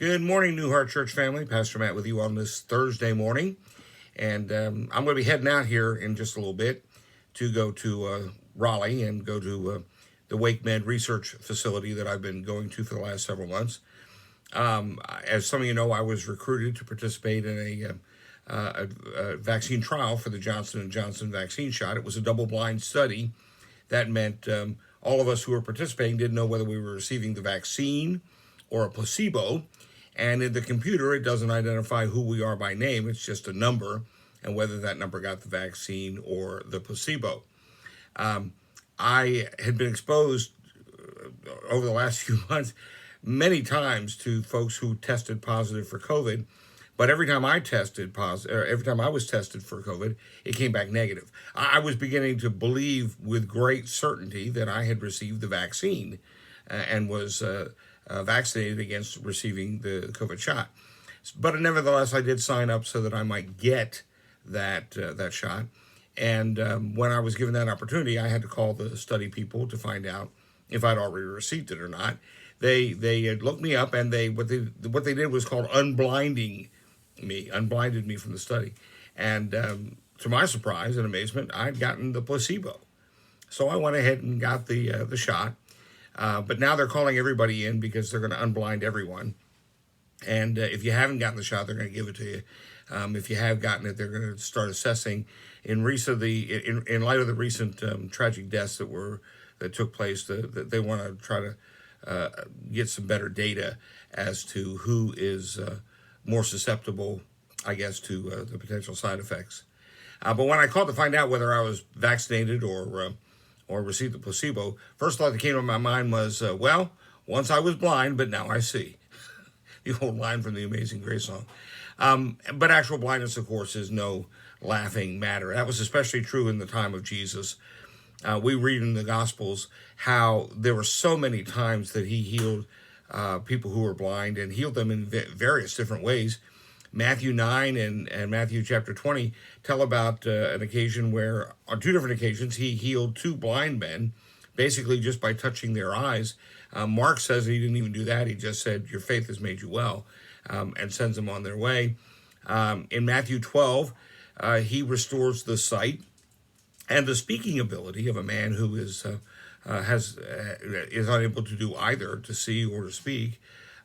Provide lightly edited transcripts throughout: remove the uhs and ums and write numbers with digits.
Good morning, New Heart Church family. Pastor Matt with you on this Thursday morning. And I'm going to be heading out here in just a little bit to go to Raleigh and go to the WakeMed research facility that I've been going to for the last several months. As some of you know, I was recruited to participate in a vaccine trial for the Johnson & Johnson vaccine shot. It was a double-blind study. That meant all of us who were participating didn't know whether we were receiving the vaccine or a placebo. And in the computer, it doesn't identify who we are by name. It's just a number and whether that number got the vaccine or the placebo. I had been exposed over the last few months many times to folks who tested positive for COVID. But every time I tested positive, or every time I was tested for COVID, it came back negative. I was beginning to believe with great certainty that I had received the vaccine and was vaccinated against receiving the COVID shot. But nevertheless, I did sign up so that I might get that shot. And when I was given that opportunity, I had to call the study people to find out if I'd already received it or not. They had looked me up, and what they did was called unblinded me from the study. And to my surprise and amazement, I'd gotten the placebo. So I went ahead and got the shot. But now they're calling everybody in because they're going to unblind everyone. And if you haven't gotten the shot, they're going to give it to you. If you have gotten it, they're going to start assessing. In light of the recent tragic deaths that took place, that they want to try to get some better data as to who is more susceptible, I guess, to the potential side effects. But when I called to find out whether I was vaccinated or received the placebo, first thought that came to my mind was, once I was blind, but now I see. The old line from the Amazing Grace song. But actual blindness, of course, is no laughing matter. That was especially true in the time of Jesus. We read in the Gospels how there were so many times that he healed people who were blind and healed them in various different ways. Matthew 9 and Matthew chapter 20 tell about an occasion where, on two different occasions, he healed two blind men, basically just by touching their eyes. Mark says he didn't even do that. He just said, your faith has made you well, and sends them on their way. In Matthew 12, he restores the sight and the speaking ability of a man who is unable to do either, to see or to speak.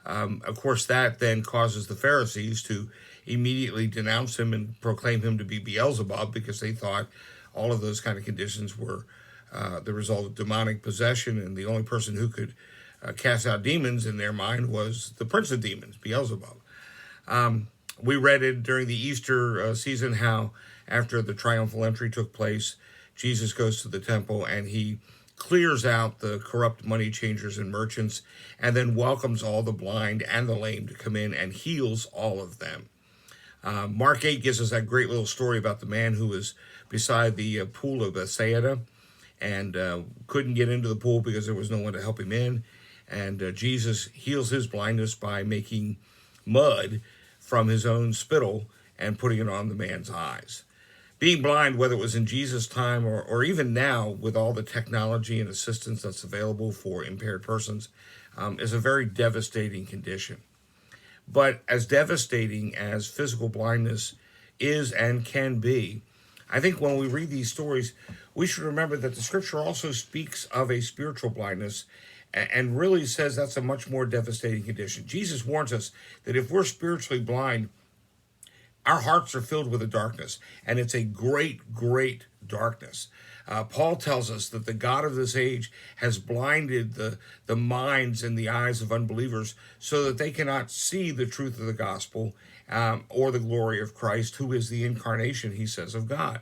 Of course, that then causes the Pharisees to immediately denounce him and proclaim him to be Beelzebub, because they thought all of those kind of conditions were the result of demonic possession, and the only person who could cast out demons in their mind was the prince of demons, Beelzebub. We read it during the Easter season how after the triumphal entry took place, Jesus goes to the temple and he clears out the corrupt money changers and merchants, and then welcomes all the blind and the lame to come in and heals all of them. Mark 8 gives us that great little story about the man who was beside the pool of Bethsaida and couldn't get into the pool because there was no one to help him in. And Jesus heals his blindness by making mud from his own spittle and putting it on the man's eyes. Being blind, whether it was in Jesus' time or even now with all the technology and assistance that's available for impaired persons, is a very devastating condition. But as devastating as physical blindness is and can be, I think when we read these stories, we should remember that the scripture also speaks of a spiritual blindness and really says that's a much more devastating condition. Jesus warns us that if we're spiritually blind, our hearts are filled with a darkness, and it's a great, great darkness. Paul tells us that the God of this age has blinded the minds and the eyes of unbelievers so that they cannot see the truth of the gospel or the glory of Christ, who is the incarnation, he says, of God.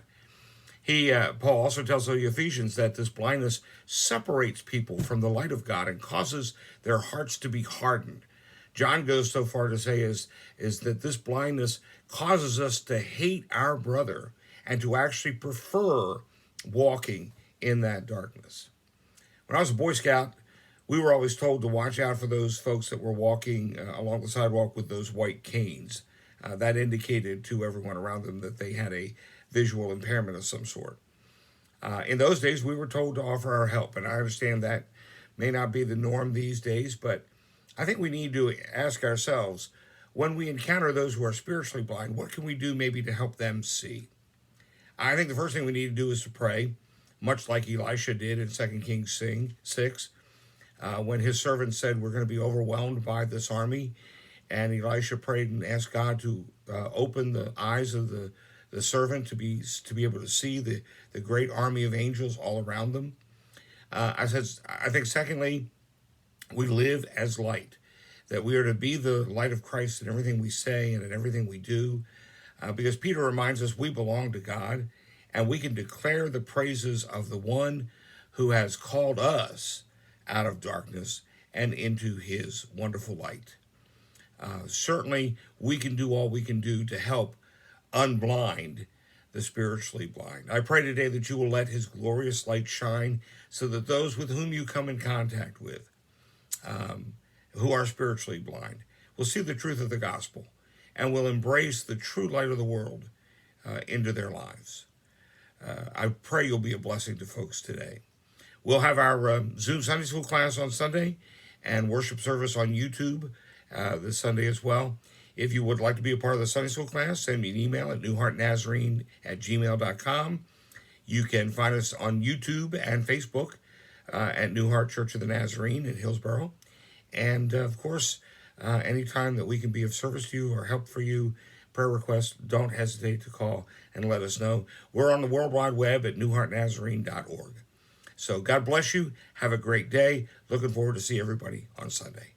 Paul also tells the Ephesians that this blindness separates people from the light of God and causes their hearts to be hardened. John goes so far to say is that this blindness causes us to hate our brother and to actually prefer walking in that darkness. When I was a Boy Scout, we were always told to watch out for those folks that were walking along the sidewalk with those white canes. That indicated to everyone around them that they had a visual impairment of some sort. In those days, we were told to offer our help, and I understand that may not be the norm these days, but I think we need to ask ourselves, when we encounter those who are spiritually blind, what can we do maybe to help them see? I think the first thing we need to do is to pray, much like Elisha did in 2 Kings 6, when his servant said, we're going to be overwhelmed by this army. And Elisha prayed and asked God to open the eyes of the servant to be able to see the great army of angels all around them. I think secondly, we live as light, that we are to be the light of Christ in everything we say and in everything we do, because Peter reminds us we belong to God, and we can declare the praises of the one who has called us out of darkness and into his wonderful light. Certainly, we can do all we can do to help unblind the spiritually blind. I pray today that you will let his glorious light shine so that those with whom you come in contact with, who are spiritually blind, will see the truth of the gospel and will embrace the true light of the world into their lives. I pray you'll be a blessing to folks today. We'll have our Zoom Sunday School class on Sunday and worship service on YouTube this Sunday as well. If you would like to be a part of the Sunday School class, send me an email at newheartnazarene@gmail.com. You can find us on YouTube and Facebook at New Heart Church of the Nazarene in Hillsborough. And of course, anytime that we can be of service to you or help for you, prayer requests, don't hesitate to call and let us know. We're on the World Wide Web at newheartnazarene.org. So God bless you. Have a great day. Looking forward to see everybody on Sunday.